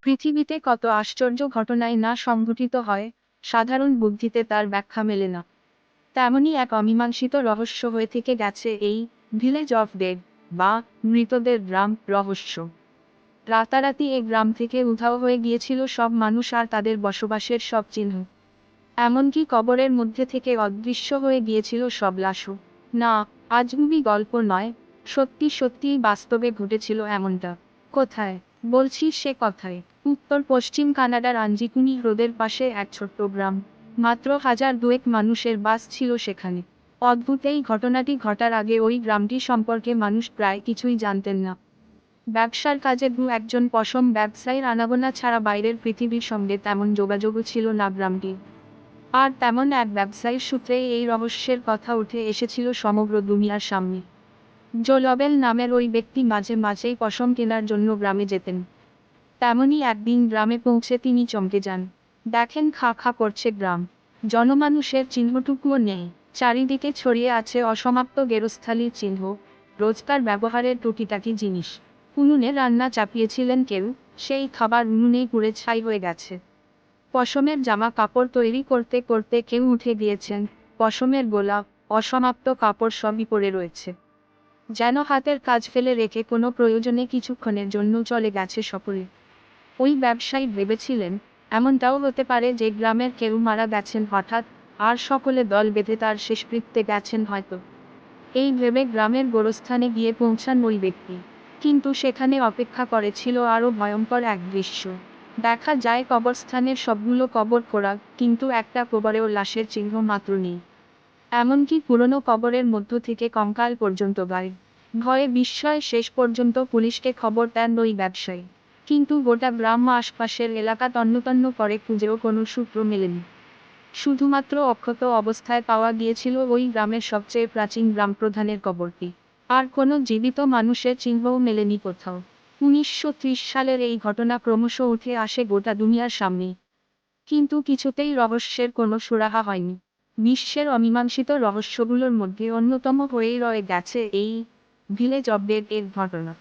পৃথিবীতে কত আশ্চর্য ঘটনাই না সংঘটিত হয়, সাধারণ বুদ্ধিতে তার ব্যাখ্যা মেলে না। তেমনই এক অমীমাংসিত রহস্য হয়ে থেকে গেছে এই ভিলেজ অফ ডেড বা মৃতদের গ্রাম রহস্য। রাতারাতি এই গ্রাম থেকে উধাও হয়ে গিয়েছিল সব মানুষ আর তাদের বসবাসের সব চিহ্ন। এমনকি কবরের মধ্যে থেকে অদৃশ্য হয়ে গিয়েছিল সব লাশও। না, আজগুবি গল্প নয়, সত্যি সত্যিই বাস্তবে ঘটেছিল এমনটা। কোথায়? বলছি সে কথায়। উত্তর পশ্চিম কানাডার আঞ্জিকুনি হ্রদের পাশে এক ছোট্ট গ্রাম। মাত্র 1002 মানুষের বাস ছিল সেখানে। অদ্ভুত এই ঘটনাটি ঘটার আগে ওই গ্রামটি সম্পর্কে মানুষ প্রায় কিছুই জানতেন না। ব্যবসার কাজে একজন পশম ব্যবসায়ীর আনাগোনা ছাড়া বাইরের পৃথিবীর সঙ্গে তেমন যোগাযোগও ছিল না গ্রামটি। আর তেমন এক ব্যবসায়ীর সূত্রেই এই রহস্যের কথা উঠে এসেছিল সমগ্র দুনিয়ার সামনে। জো লবেল নামের ওই ব্যক্তি মাঝে মাঝেই পশম কেনার জন্য গ্রামে যেতেন। তেমনই একদিন গ্রামে পৌঁছে তিনি চমকে যান। দেখেন খা খা করছে গ্রাম। জনমানুষের চিহ্নটুকুও নেই। চারিদিকে ছড়িয়ে আছে অসমাপ্ত গেরস্থালির চিহ্ন, রোজকার ব্যবহারের টুকিটাকি জিনিস। উনুনে রান্না চাপিয়েছিলেন কেউ, সেই খাবার উনুনেই পুড়ে ছাই হয়ে গেছে। পশমের জামা কাপড় তৈরি করতে করতে কেউ উঠে গিয়েছেন, পশমের গোলা, অসমাপ্ত কাপড় সবই পড়ে রয়েছে। যেন হাতের কাজ ফেলে রেখে কোনো প্রয়োজনে কিছুক্ষণের জন্য চলে গেছে সকলে। ওই ব্যবসায়ী ভেবেছিলেন, এমনটাও হতে পারে যে গ্রামের কেউ মারা গেছেন হঠাৎ, আর সকলে দল বেঁধে তার শেষকৃত্যে গেছেন হয়তো। এই ভেবে গ্রামের গোরস্থানে গিয়ে পৌঁছান ওই ব্যক্তি। কিন্তু সেখানে অপেক্ষা করেছিল আরও ভয়ঙ্কর এক দৃশ্য। দেখা যায় কবরস্থানের সবগুলো কবর খোঁড়া, কিন্তু একটা কবরেও লাশের চিহ্ন মাত্র নেই। এমনকি পুরনো কবরের মধ্য থেকে কঙ্কাল পর্যন্ত গায়েব। ভয়ে বিস্ময়ে শেষ পর্যন্ত পুলিশকে খবর দেন ওই ব্যবসায়ী। কিন্তু গোটা গ্রাম আশপাশের এলাকা তন্নতন্ন করে খুঁজেও কোনো সূত্র মেলেনি। শুধুমাত্র অক্ষত অবস্থায় পাওয়া গিয়েছিল ওই গ্রামের সবচেয়ে প্রাচীন গ্রামপ্রধানের কবরটি। আর কোনো জীবিত মানুষের চিহ্নও মেলেনি কোথাও। 1930 সালের এই ঘটনা ক্রমশ উঠে আসে গোটা দুনিয়ার সামনে। কিন্তু কিছুতেই রহস্যের কোনো সুরাহা হয়নি। বিশ্বের অমীমাংসিত রহস্যগুলোর মধ্যে অন্যতম হয়েই রয়ে গেছে এই ভিলেজ অফ ডেড এর ঘটনা।